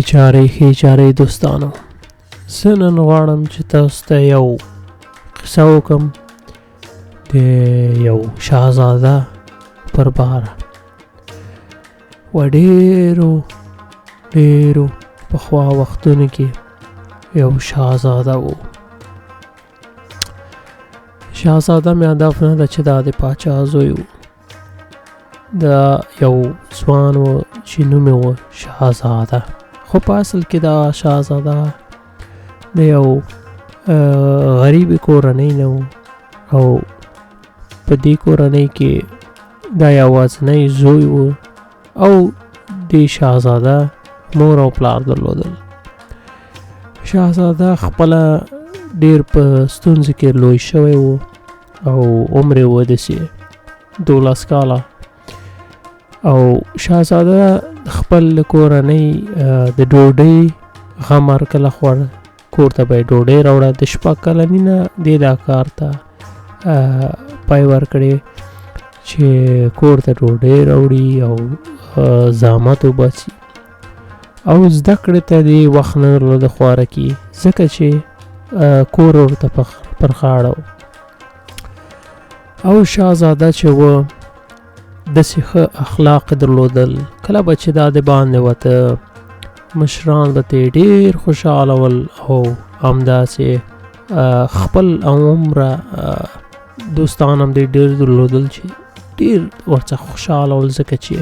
ښې چارې دوستانو، زه نن غواړم چې تاسو ته یو قصه وکړم د یو شهزاده پر باره. و ډېرو پخوا وختونو کې یو شهزاده و. شهزاده مې هدف نه ده چې دا د پاچا زوی و. دا یو ځوان و چې نوم یې و شهزاده، خو په اصل کې دا شهزاده د یو غریبې کورنۍ نه و، او په دې کورنۍ کې دا یوازینی زوی و او دې شهزاده مور او پلار درلودل. شهزاده خپله ډېر په ستونزو کې لوی شوی و او عمر یې و داسې 12 کاله. او شهزاده خپل کورنۍ د ډوډۍ غم هر کله خوړ، کور ته به یې ډوډۍ راوړه. د 6 کلنۍ نه دې دا کار ته پای ورکړی چې کور ته ډوډۍ راوړي او زحمت وباسي، او زده کړې ته دې وخت نه درلوده خوارکي، ځکه چې کور ورته پر غاړه و. او شهزاده چې و داسې ښه اخلاق درلودل. کله به چې دا د باندې وته مشران به ترې ډېر خوشحاله ول، او همداسې خپل عمره دوستان هم دې ډېر درلودل چې ډېر ورڅخه خوشحاله ول، ځکه چې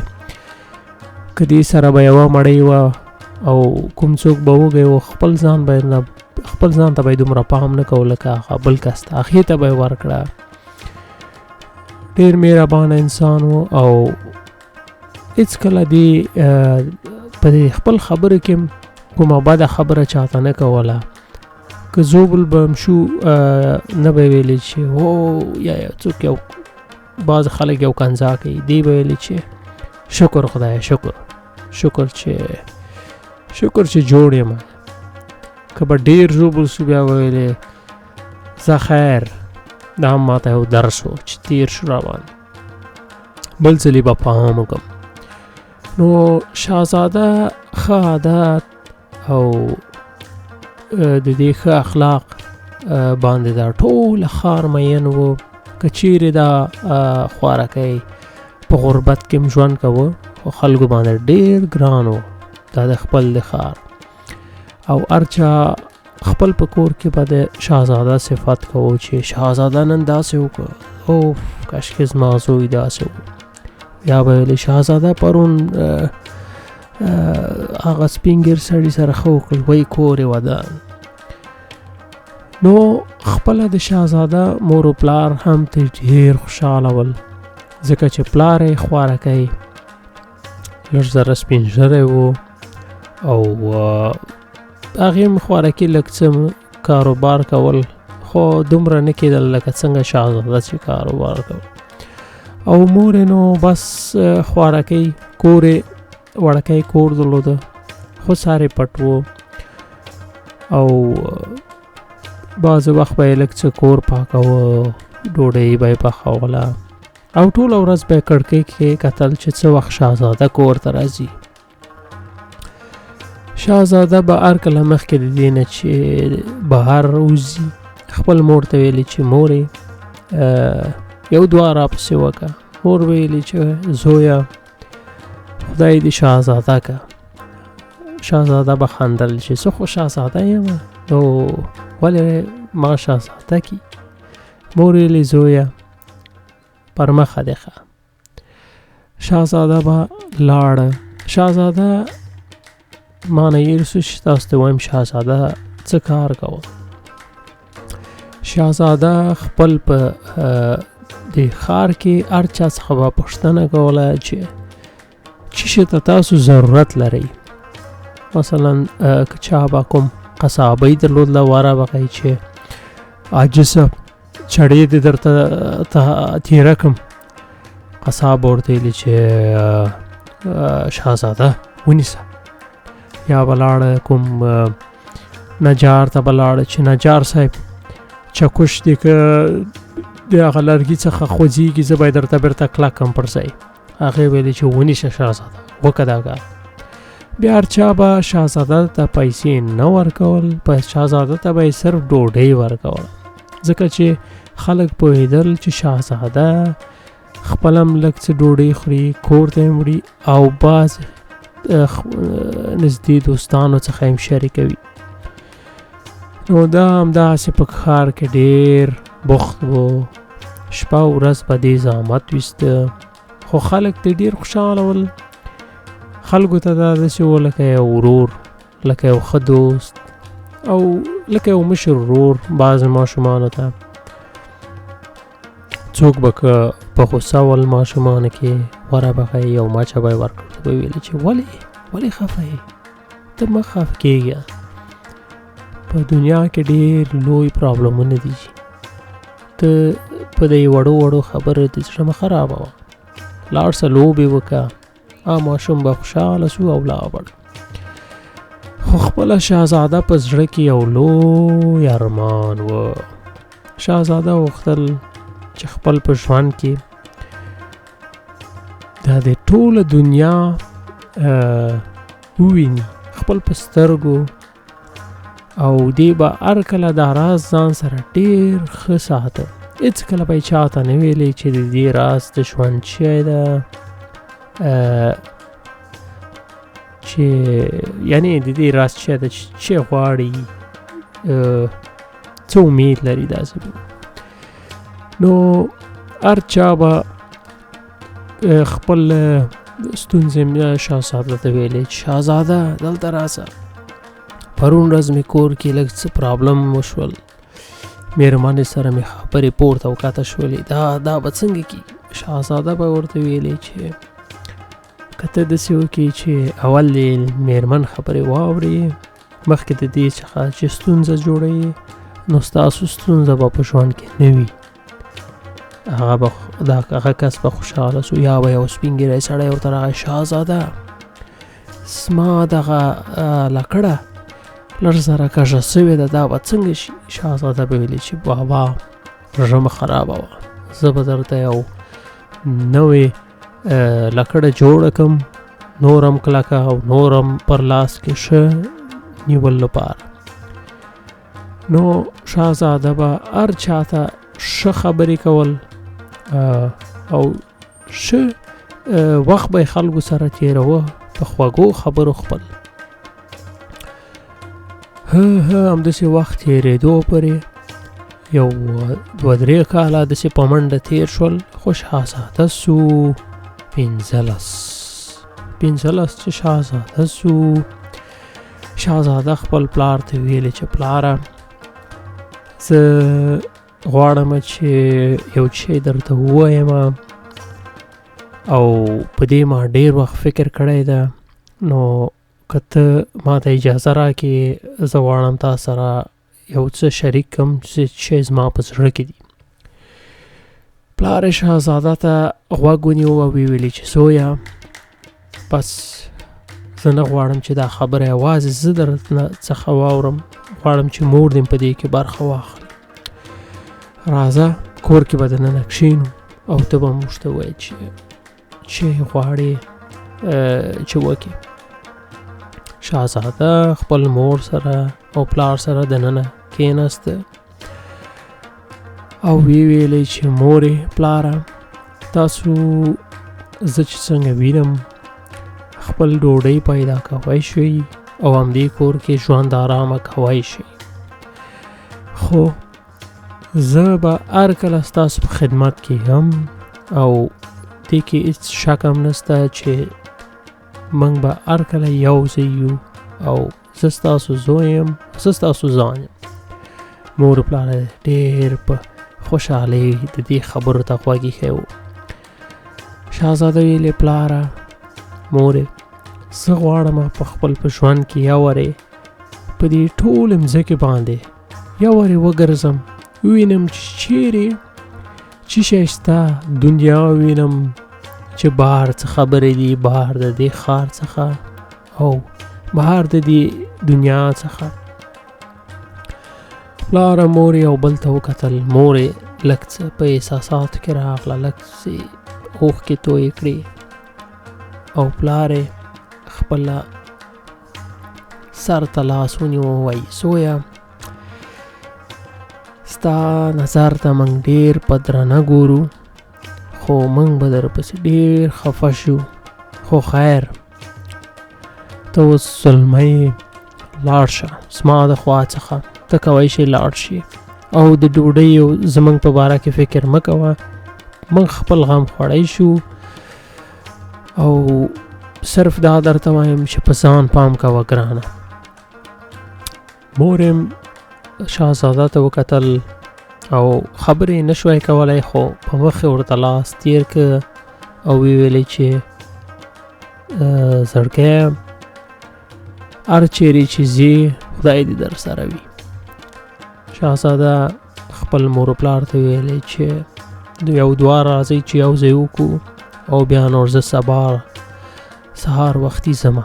که دې سره به یوه مړۍ وه او کوم څوک به وږی و، خپل ځان ته به یې دومره پام نه کوو لکه هغه بل کس ته، هغې ته به یې ورکړه. ډېر مهربانه انسان و او هېڅکله دې په خپل خبرو کې کومه بده خبره چاته نه کوله. که زوبل به هم شو نه به یې ویلې چې یا څوک یو بعض خلک یو کنځا کوي، دې به ویلې چې شکر خدایه شکر چې جوړ یم. که به ډېر زوبل شو بیا به ویلې زه خیر، دا هم ماته یو درس و چې تیر شو راباندې، بل ځلې به پام وکړم. نو شهزاده ښه عادت او د دې ښه اخلاق باندې دا ټول ښار مین و. که چیرې دا خوارکی په غربت کې ژوند کوه، خو خلکو باندې ډېر ګران و دا د خپل د ښار. او هر چا خپل په کور کې به د شهزاده صفت کوو چې شهزاده نن داسې وکړه، اوف کاشکې زما زوی داسې و. یا به ویلې شهزاده پرون هغه سپین ږیر سړي سره ښه وکړل، وایي کور یې ودان. نو خپله د شهزاده مور و پلار هم ترې ډېر خوشحاله ول، ځکه چې پلار یې خوارکی لږ زره سپین ږیری و، او هغې هم خوارکي لږ څه کاروبار کول، خو دومره نه کېدل لکه څنګه شهزاده چې کاروبار کول. او مور یې نو بس خوارکی کور یې وړکی کور درلوده، خو ساری پټ و، او بعضې وخت به یې لږ څه کور پاکوه، ډوډۍ به یې پخوله، او ټوله ورځ به یې کړکۍ کې کتل چې څه وخت شهزاده کور ته راځي. شهزاده به هر کله مخکې د دې نه چې بهر وځي خپل مور ته ویلې چې مورې یو دعا راپسې وکړه. مور ویلې چې زویه خدای دې شهزاده که. شهزاده به خندل چې زه خو شهزاده یم، نو ولې ما شهزاده کی؟ مور ویلې زویه پر مخه دې ښه. شهزاده به لاړه. شهزاده ما نه هېر شو چې تاسو ته وایم شهزاده څه کار کوه. شهزاده خپل په دې ښار کې هر چا څخه به پوښتنه کوله چې څه شي ته تاسو ضرورت لرئ. مثلا که چا به کوم قصابۍ درلودله، واره به کوي چې حاجي صاحب چړې دې درته تېره کړم. قصاب به ورته ویلي چې شهزاده ونیسه. یا به لاړه کوم نجار ته به لاړه چې نجار صاحب چکش دې که د هغه لرګي څخه خوځېږي، زه به یې درته بېرته کلک کړم پر ځای. هغې ویلې چې ونیسه شهزاده، وکړه دا کار. بیا هر چا به شهزاده ته پیسې نه ورکول، په شهزاده ته به یې صرف ډوډۍ ورکوله، ځکه چې خلک پوهېدل چې شهزاده خپله هم لږ څه ډوډۍ خوري، کور ته یې وړي او بعض نږدې دوستانو څخه یې شریکوي. نو دا همداسې په ښار کې ډېر بوخت و، شپه او ورځ په دې زحمت ویسته، خو خلک ترې ډېر خوشحاله ول. خلکو ته دا داسې و لکه یو ورور، لکه یو ښه دوست او لکه یو مشر ورور. بعضې ماشومانو ته څوک به که په غوسه ول ماشومانو کې وره به ښایي او مچه به یې ورکړه، به ویلې چې ولې خفه یې، ته مه خفه کېږه، په دنیا کې ډېر لوی پرابلمونه دي، ته په دې وړو خبرو دې زړه مه خرابوه، لاړ شه لوبې وکړه. ماشوم به خوشحاله شو او لاړ. خو خپله شهزاده په زړه کې یو لوی ارمان و. شهزاده غوښتل چې خپل په ژوند کې دا د ټوله دنیا وویني، خپل په سترګو، او دی به هر کله دا راز ځان سره ډېر ښه ساته. هېڅکله به یې چاته نه ویلې چې د دې راز د ژوند شی ده، چې یعنې د دې راز شی ده چې غواړي، څه امید لري داسې. نو هر چا به خپل ستونزې شهزاده ته ویلې چې شهزاده دلته راسه، پرون ورځ مې کور کې لږ څه پرابلم وشول، مېرمنې سره مې خبرې پورته او کښته شولې، دا به څنګه کېږي؟ شهزاده به ورته ویلې چې که ته داسې وکړې چې اول دې مېرمن خبرې واورې، مخکې د دې څخه چې ستونزه جوړوي، نو ستاسو ستونزه به په ژوند کې نه وي. هغه کس به خوشحاله سو. یا به یو سپین ږیری سړی ورته راغی، شهزاده زما دغه لکړه لږ زره کږه سوې ده، دا به څنګه شي؟ شهزاده به ویلې چې بابا زړه مه خرابوه، زه به درته یو نوې لکړه جوړه کړم، نورم کلکه او نورم پر لاس کې ښه نیول لپاره. نو شهزاده به هر چاته ښه خبرې کول او ښه وخت به خلکو سره تېروه په خوږو خبرو خپل. همداسې وخت تېرېدو پورې یو 2-3 کاله داسې په منډه تېر شول، خو شهزاده سو 15 چې شهزاده سو. شهزاده خپل پلار ته ویلې چې پلاره زه غواړم چې یو شی درته ووایم او په دې ما ډېر وخت فکر کړی ده، نو که ته ما ته اجازه راکړې زه غواړم تا سره یو څه شریک کړم چې زما په زړه کې دي. پلار یې شهزاده ته غوږ ونیو او ویې ویلې چې زویه بس زه نه غواړم چې دا خبره یوازې زه در څخه واورم، غواړم چې مور دې په دې کې برخه واخلي. راځه کور کې به دننه کښېنو او ته به موږ ته وایې چې غواړې چې وکړې. شهزاده خپل مور سره او پلار سره دننه کېناسته او ویې ویلې چې مورې پلاره تاسو زه چې څنګه وینم خپل ډوډۍ پیدا کوی شئ او همدې کور کې ژوند آرامه کوی شئ، خو زه به هر کله ستاسو په خدمت کې هم او دې کې هېڅ شک هم نشته چې موږ به هر کله یو ځای یو او زه ستاسو زوی یم، زه ستاسو ځان یم. مور پلار ډېر په خوشحالۍ د دې خبرو ته غوږ ایښی و. شهزاده ویلې پلاره مورې زه غواړم په خپل په ژوند کې یو وارې په دې ټولې مځکې باندې یو وارې وګرځم، ووینم چې چیرې چې شی شته، دنیا ووینم چې بهر څه خبرې دي، بهر د دې ښار څخه او بهر د دې دنیا څخه. پلاره مور یو بل ته وکتل، مور یې لږ څه په احساساتو کې راغله، لږ څه اوښکې تویې کړې او پلار یې خپله سر ته لاس ونیو وایي زویه ستا نظر ته موږ ډېر په درنه ګورو خو موږ به درپسې ډېر خفه شو خو خیر ته اوس زلمی لاړ شه زما د خوا څخه ته کولی شې لاړ شي او د ډوډۍ او زموږ په باره کې فکر مه کوه موږ خپل غم خوړی شو او صرف دا درته وایم چې په ځان پام کوه ګرانه مور یې شهزاده ته وکتل او خبرې نشوی کولی خو په مخ یې ورته لاس تیر که او ویلې چې زړګیه هر چیرې چې ځې خدای دې در سره وي شهزاده خپل مور و پلار ته ویلې چې یو دوه راځئ چې یو ځای وکړو او بیا نور زه سبا سهار وختي ځمه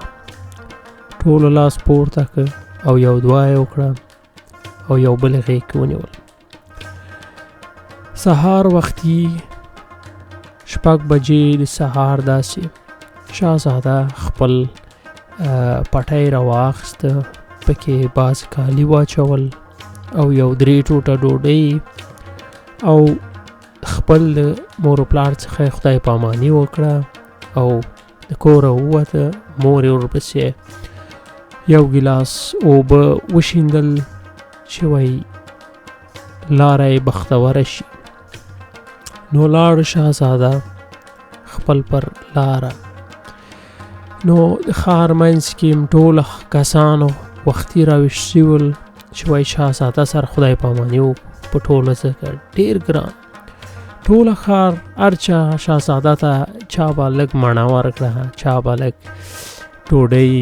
ټولو لاس پورته کړ او یو دعا یې وکړه او یو بل یې غېږ کې ونیول سهار وختي 6 بجې د سهار داسې شهزاده خپل پټی راواخیسته پکې باز کالي واچول او یو 3 ټوټه ډوډۍ او خپل مور و پلار څخه خدای پاماني وکړه او د کوره ووته مور یې ورپسې یو ګیلاس اوبه وشیندل چې وایي لاره یې بختوره شي نو لاړ شهزاده خپل پر لاره نو د ښار منځ کې ټول کسانو وختي راویښ شوي ول چې وایي شهزاده سره خدای پاماني وکړو په ټوله ځکه ډېر ګران ټوله ښار هر چا شهزاده ته چا به لږ مڼه ورکړه چا به لږ ډوډۍ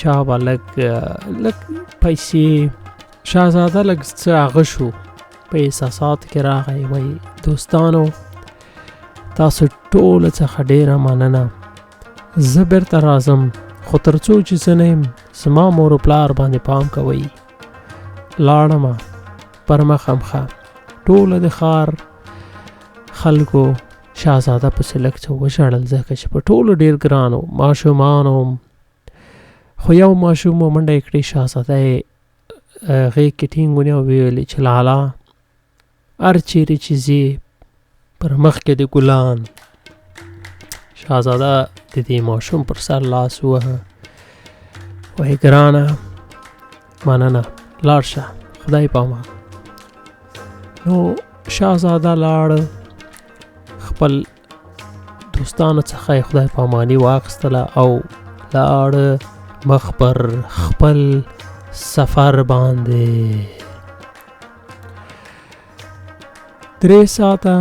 چا به لږ پیسې شهزاده لږ څه هغه شو په احساساتو کې راغی وایي دوستانو تاسو ټوله څخه ډېره مننه زه بیرته راځم خو تر څو چې زه نه یم زما مور و پلار باندې پام کوئ لاړمه پر مخه مخه ټوله د ښار خلکو شهزاده پسې لږ څه وژړل ځکه چې په ټولو ډېر ګران و ماشومان خو یو ماشوم و منډه یې کړې شهزاده یې غېږ کې ټینګ ونیو ویلې چې لالا هر چیرې چې ځې پر مخ کې د ګلان شهزاده د دې ماشوم پر سر لاس ووهه وایي ګرانه مننه لاړ شه خدای پامان نو شهزاده لاړ خپل دوستانو څخه یې خدای پاماني واخیستله او لاړ مخ پر خپل سفر باندې 3 ساعته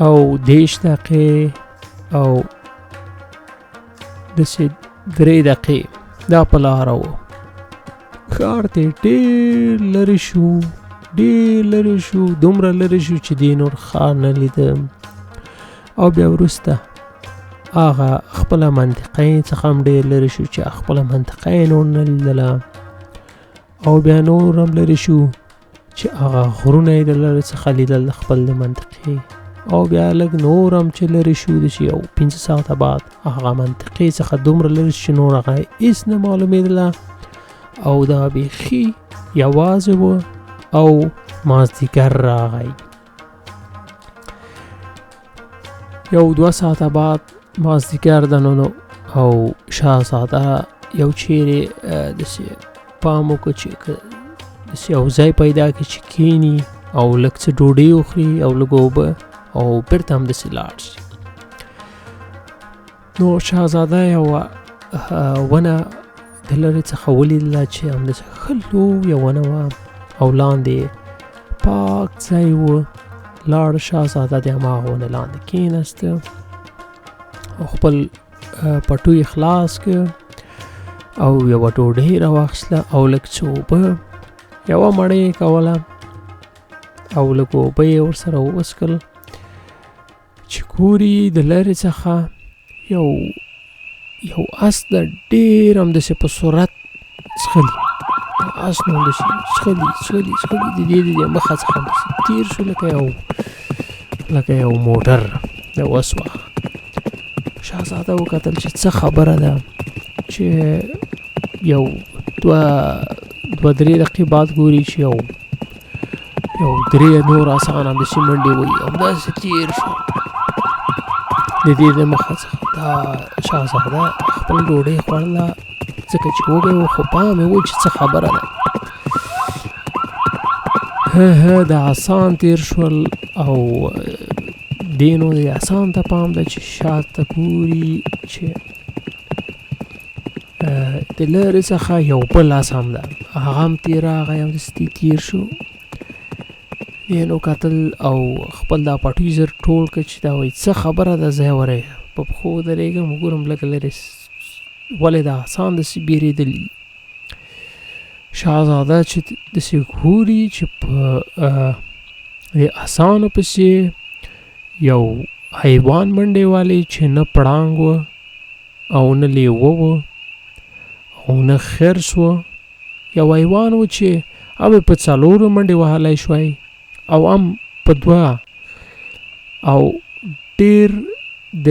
او 10 دقیقې او داسې 3 دقیقې دا په لاره و ښار ته ډېر لرې شو دومره لرې شو چې دی نور ښار نه لیده او بیا وروسته هغه خپله منطقه یې څخه هم ډېر لرې شو چې خپله منطقه یې نور نه لیدله او بیا نور هم لرې شو چې هغه غرونه یې د لرې څخه لیدل د خپل د منطقې او بیا لږ نور هم چې لرې شو داسې یو 5 ساعته بعد هغه منطقې څخه دومره لرې شو چې نور هغه هېڅ نه معلومېدله او دا بیخي یوازې و او مازدیګر راغی یو 2 ساعته بعد مازدیګر د نو او شهزاده یو چیرې داسې پام وکړو چې داسې یو ځای پیدا کړي چې کښېني او لږ څه ډوډۍ وخوري او لږ اوبه او بیرته هم داسې لاړ شي نو شهزاده یوه ونه د لرې څخه ولیدله چې همداسې ښه لویه ونه وه او لاندې پاک ځای و لاړ شهزاده د هماغه ونې لاندې کښېنسته او خپل پټو یې خلاص کړ او یوه ډوډۍ راواخیستله او لږ څه اوبه یوه مړۍ یې کوله او لږ اوبه یې ورسره ووڅکل چې ګوري د لرې څخه یو اس د ډېر همداسې په سرعت څښلي اس نو همداسې څښلي د دې مخه څخه همداسې تېر شو لکه یو موټر یو اس وه شهزاده وکتل چې څه خبره ده چې یو دوه درې دقیقې بعد ګوري چې یو درې نور آسان همداسې منډې وهي همداسې تېر شو. د دې د مخه څخه دا شهزاده خپل ډوډۍ خوړله ځکه چې وږی و، خو پام یې و چې څه خبره ده. د آسان تېر شول او دې نو د آسان ته پام ده چې شاته ګوري چې د لرې څخه یو بل آس هم ده، هغه هم تېر راغی او داسې تېر شو. دې نو کتل او خپل دا پټوي زر ټول کړ چې دا وایي څه خبره ده، ځای ورېږه په پښو ودرېږم وګورم لږ لرې ولې دا آسان داسې بیرېدلي. شهزاده چې داسې ګوري چې په د آسانو پسې یو حیوان منډې والې چې نه پړانګ و او نه لیوه و او نه خرس و، یو حیوان و چې هم په څلورو منډې وهلی شوی او هم په دوه، او ډېر د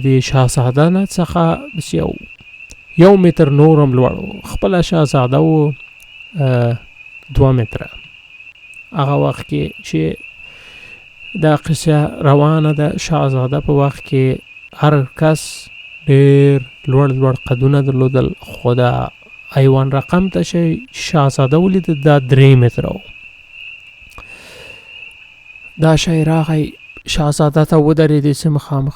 دې شهزاده نه څخه بس یو متر نور هم لوړ و. خپله شهزاده و 2 متره. هغه وخت کې چې دا قصه روانه ده، شهزاده په وخت کې هر کس ډېر لوړ قدونه درلودل، خو دا حیوان رقم ته شهزاده ولید دا 3 متره و. دا شی راغی شهزاده ته ودرېدې چې مخامخ